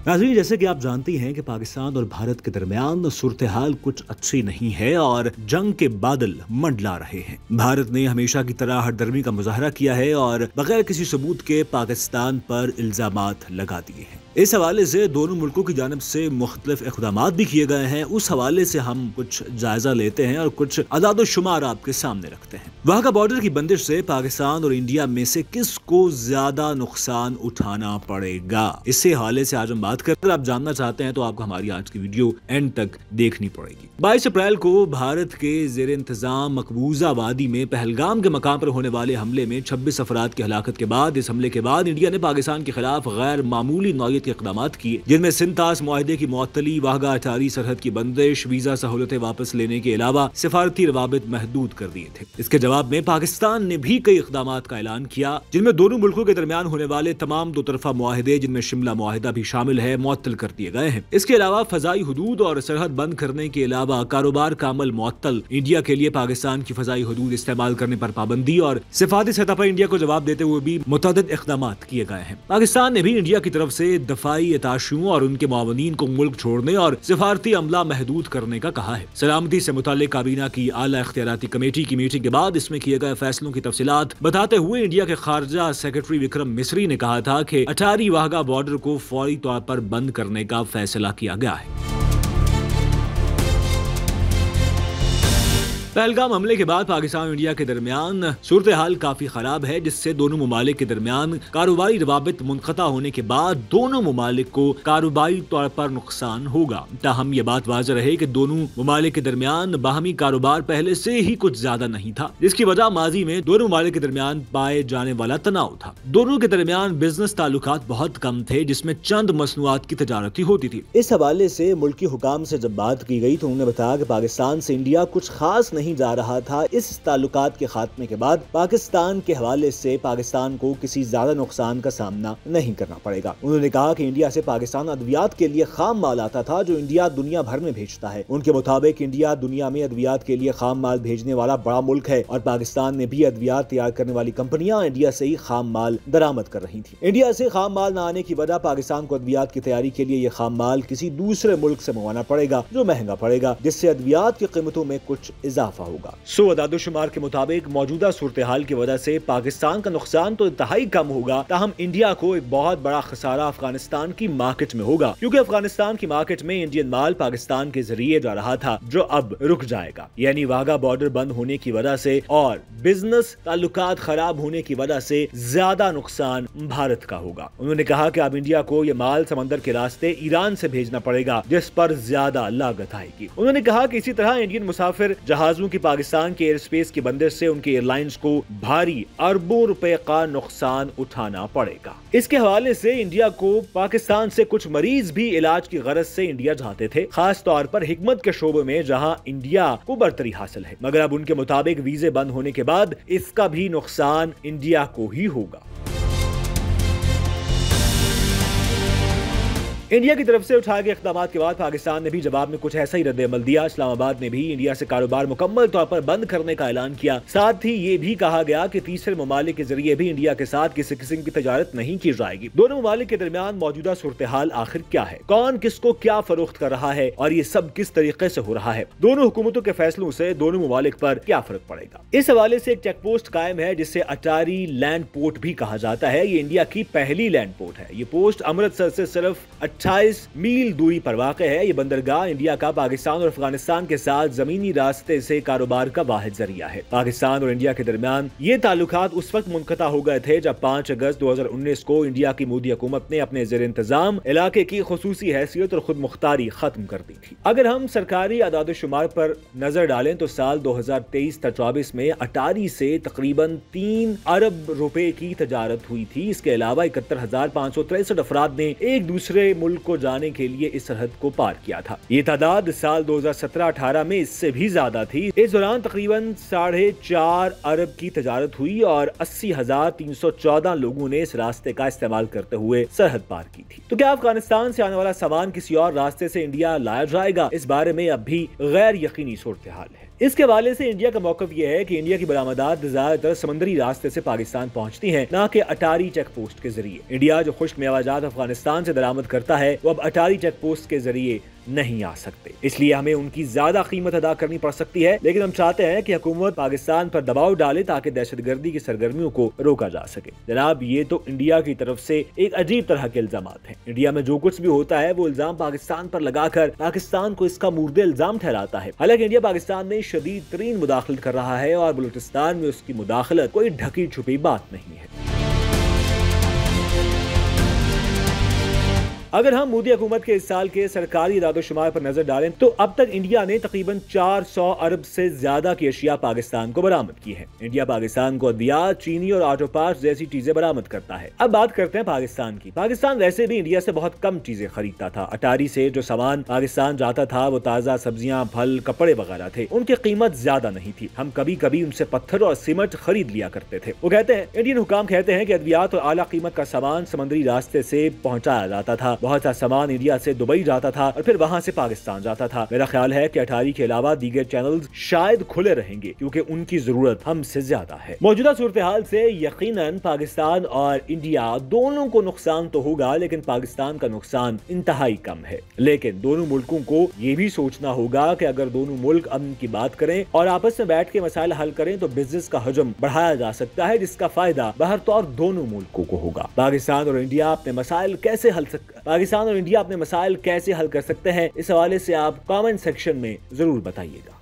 नाज़रीन, जैसे कि आप जानती हैं कि पाकिस्तान और भारत के दरमियान सूरत हाल कुछ अच्छी नहीं है और जंग के बादल मंडला रहे हैं। भारत ने हमेशा की तरह हरदर्मी का मुजाहरा किया है और बगैर किसी सबूत के पाकिस्तान पर इल्जामात लगा दिए हैं। इस हवाले से दोनों मुल्कों की जानिब से मुख्तलिफ इक़दामात भी किए गए हैं। उस हवाले से हम कुछ जायजा लेते हैं और कुछ अदाद शुमार आपके सामने रखते हैं। वहाँ का बॉर्डर की बंदिश से पाकिस्तान और इंडिया में से किसको ज्यादा नुकसान उठाना पड़ेगा, इसी हवाले से आज हम बात करते हैं। आप जानना चाहते हैं तो आपको हमारी आज की वीडियो एंड तक देखनी पड़ेगी। 22 अप्रैल को भारत के जेर इंतजाम मकबूजा वादी में पहलगाम के मकाम पर होने वाले हमले में 26 अफराद की हलाकत के बाद, इस हमले के बाद इंडिया ने पाकिस्तान के खिलाफ गैर मामूली नौयत के इक़दामात किए, जिनमें सिंतास मुआहदे की मुअत्तली, वाहगा अटारी सरहद की बंदिश, वीजा सहूलतें वापस लेने के अलावा सिफारती रवाबित महदूद कर दिए थे। इसके जवाब में पाकिस्तान ने भी कई इक़दामात का ऐलान किया, जिनमें दोनों मुल्कों के दरमियान होने वाले तमाम दो तरफा मुआहदे, जिनमें शिमला मुआहदा भी शामिल है, मुअत्तल कर दिए गए हैं। इसके अलावा फजाई हुदूद और सरहद बंद करने के अलावा कारोबार का अमल मुअत्तल, इंडिया के लिए पाकिस्तान की फजाई हुदूद इस्तेमाल करने पर पाबंदी और सिफारती सतह पर इंडिया को जवाब देते हुए भी मुतअद्दिद इक़दामात किए गए हैं। पाकिस्तान ने भी इंडिया की तरफ से दफाई अताशियों और उनके मुआवनीन को मुल्क छोड़ने और सिफारती अमला महदूद करने का कहा है। सलामती से मुताल्लिक काबीना की आला इख्तियाराती कमेटी की मीटिंग के बाद इसमें किए गए फैसलों की तफसीलात बताते हुए इंडिया के खारजा सेक्रेटरी विक्रम मिस्री ने कहा था कि अटारी वाहगा बॉर्डर को फौरी तौर पर बंद करने का फैसला किया गया है। पहलगाम हमले के बाद पाकिस्तान और इंडिया के दरमियान सूरत हाल काफी खराब है, जिससे दोनों ममालिक के दरमियान कारोबारी रवाबित मुनक़ता होने के बाद दोनों ममालिक को कारोबारी तौर पर नुकसान होगा। ताहम यह बात वाज़ेह रहे कि दोनों ममालिक के दरमियान बाहमी कारोबार पहले से ही कुछ ज्यादा नहीं था, जिसकी वजह माजी में दोनों ममालिक के दरमियान पाए जाने वाला तनाव था। दोनों के दरमियान बिजनेस ताल्लुकात बहुत कम थे, जिसमें चंद मसनूआत की तजारत होती थी। इस हवाले से मुल्की हुकाम से जब बात की गई तो उन्होंने बताया कि पाकिस्तान से इंडिया कुछ खास नहीं जा रहा था। इस ताल्लुकात के खात्मे के बाद पाकिस्तान के हवाले से पाकिस्तान को किसी ज्यादा नुकसान का सामना नहीं करना पड़ेगा। उन्होंने कहा कि इंडिया से पाकिस्तान अद्वियात के लिए खाम माल आता था, जो इंडिया दुनिया भर में भेजता है। उनके मुताबिक इंडिया दुनिया में अद्वियात के लिए खाम माल भेजने वाला बड़ा मुल्क है और पाकिस्तान ने भी अद्वियात तैयार करने वाली कंपनियां इंडिया से ही खाम माल दरामद कर रही थी। इंडिया से खाम माल न आने की वजह पाकिस्तान को अद्वियात की तैयारी के लिए यह खाम माल किसी दूसरे मुल्क से मंगवाना पड़ेगा, जो महंगा पड़ेगा, जिससे अद्वियात की कीमतों में कुछ इजाफा होगा। अदादोशुमार के मुताबिक मौजूदा सूरत हाल की वजह से पाकिस्तान का नुकसान तो इंतहाई कम होगा, ताहम इंडिया को एक बहुत बड़ा खसारा अफगानिस्तान की मार्केट में होगा, क्योंकि अफगानिस्तान की मार्केट में इंडियन माल पाकिस्तान के जरिए जा रहा था, जो अब रुक जाएगा। यानी वाघा बॉर्डर बंद होने की वजह से और बिजनेस ताल्लुकात खराब होने की वजह से ज्यादा नुकसान भारत का होगा। उन्होंने कहा कि अब इंडिया को यह माल समंदर के रास्ते ईरान से भेजना पड़ेगा, जिस पर ज्यादा लागत आएगी। उन्होंने कहा कि इसी तरह इंडियन मुसाफिर जहाजों की पाकिस्तान के एयर स्पेस की बंदिश से उनकी एयरलाइंस को भारी अरबों रुपए का नुकसान उठाना पड़ेगा। इसके हवाले से इंडिया को पाकिस्तान से कुछ मरीज भी इलाज की गरज से इंडिया जाते थे, खास तौर पर हिकमत के शोबे में, जहां इंडिया को बरतरी हासिल है। मगर अब उनके मुताबिक वीजे बंद होने के बाद इसका भी नुकसान इंडिया को ही होगा। इंडिया की तरफ से उठाए गए इक़दामात के बाद पाकिस्तान ने भी जवाब में कुछ ऐसा ही रद्द-ए-अमल दिया। इस्लामाबाद ने भी इंडिया से कारोबार मुकम्मल तौर पर बंद करने का ऐलान किया। साथ ही ये भी कहा गया कि तीसरे ममालिक के जरिए भी इंडिया के साथ किसी किस्म की तजारत नहीं की जाएगी। दोनों ममालिक के दरमियान मौजूदा सूरत हाल आखिर क्या है, कौन किसको क्या फरोख्त कर रहा है और ये सब किस तरीके से हो रहा है, दोनों हुकूमतों के फैसलों से दोनों ममालिक पर क्या फर्क पड़ेगा। इस हवाले से एक चेक पोस्ट कायम है, जिसे अटारी लैंड पोर्ट भी कहा जाता है। ये इंडिया की पहली लैंड पोर्ट है। ये पोस्ट अमृतसर से सिर्फ 28 मील दूरी पर वाक़ है। ये बंदरगाह इंडिया का पाकिस्तान और अफगानिस्तान के साथ जमीनी रास्ते से कारोबार का वाहिद जरिया है। पाकिस्तान और इंडिया के दरमियान ये ताल्लुकात उस वक्त मुनक़ता हो गए थे जब 5 अगस्त 2019 को इंडिया की मोदी हुकूमत ने अपने ज़ेर इंतजाम इलाके की खुसूसी हैसियत और खुद मुख्तारी खत्म कर दी थी। अगर हम सरकारी अदाद-ओ-शुमार पर नजर डालें तो साल 2023-24 में अटारी से तकरीबन 3 अरब रुपए की तजारत हुई थी। इसके अलावा 71,563 अफराद ने एक दूसरे मुल्क को जाने के लिए इस सरहद को पार किया था। ये तादाद साल 2017-18 में इससे भी ज्यादा थी। इस दौरान तकरीबन 4.5 अरब की तजारत हुई और 80,314 लोगों ने इस रास्ते का इस्तेमाल करते हुए सरहद पार की थी। तो क्या अफगानिस्तान से आने वाला सामान किसी और रास्ते से इंडिया लाया जाएगा? इस बारे में अब भी गैर यकीनी सूरत हाल है। इसके हवाले से इंडिया का मौकफ यह है कि इंडिया की बरामदात ज्यादातर समंदरी रास्ते से पाकिस्तान पहुंचती हैं, न कि अटारी चेक पोस्ट के जरिए। इंडिया जो खुश्क मेवाजात अफगानिस्तान से दरामद करता है वो अब अटारी चेक पोस्ट के जरिए नहीं आ सकते, इसलिए हमें उनकी ज्यादा कीमत अदा करनी पड़ सकती है। लेकिन हम चाहते हैं कि हुकूमत पाकिस्तान पर दबाव डाले ताकि दहशतगर्दी की सरगर्मियों को रोका जा सके। जनाब, ये तो इंडिया की तरफ से एक अजीब तरह के इल्जाम हैं। इंडिया में जो कुछ भी होता है वो इल्जाम पाकिस्तान पर लगाकर पाकिस्तान को इसका मुर्दे इल्जाम ठहराता है। हालांकि इंडिया पाकिस्तान में शदीद तरीन मुदाखलत कर रहा है और बलूचिस्तान में उसकी मुदाखलत कोई ढकी छुपी बात नहीं है। अगर हम मोदी हुकूमत के इस साल के सरकारी इरादोशुमार पर नजर डालें तो अब तक इंडिया ने तकरीबन 400 अरब से ज्यादा की अशिया पाकिस्तान को बरामद की है। इंडिया पाकिस्तान को अद्वियात, चीनी और ऑटो पार्ट्स जैसी चीजें बरामद करता है। अब बात करते हैं पाकिस्तान की। पाकिस्तान वैसे भी इंडिया से बहुत कम चीजें खरीदता था। अटारी से जो सामान पाकिस्तान जाता था वो ताजा सब्जियां, फल, कपड़े वगैरह थे। उनकी कीमत ज्यादा नहीं थी। हम कभी कभी उनसे पत्थर और सीमेंट खरीद लिया करते थे। वो कहते हैं, इंडियन हुकाम कहते हैं कि अद्वियात और आला कीमत का सामान समुद्री रास्ते से पहुंचाया जाता था। बहुत सा सामान इंडिया से दुबई जाता था और फिर वहां से पाकिस्तान जाता था। मेरा ख्याल है कि अटारी के अलावा दीगर चैनल्स शायद खुले रहेंगे क्योंकि उनकी जरूरत हमसे ज्यादा है। मौजूदा सूरत हाल से यकीनन पाकिस्तान और इंडिया दोनों को नुकसान तो होगा, लेकिन पाकिस्तान का नुकसान इंतहाई कम है। लेकिन दोनों मुल्कों को ये भी सोचना होगा कि अगर दोनों मुल्क अमन की बात करें और आपस में बैठ के मसाइल हल करें तो बिजनेस का हजम बढ़ाया जा सकता है, जिसका फायदा बहरतौर दोनों मुल्कों को होगा। पाकिस्तान और इंडिया अपने मसाइल कैसे हल कर सकते हैं, इस हवाले से आप कमेंट सेक्शन में जरूर बताइएगा।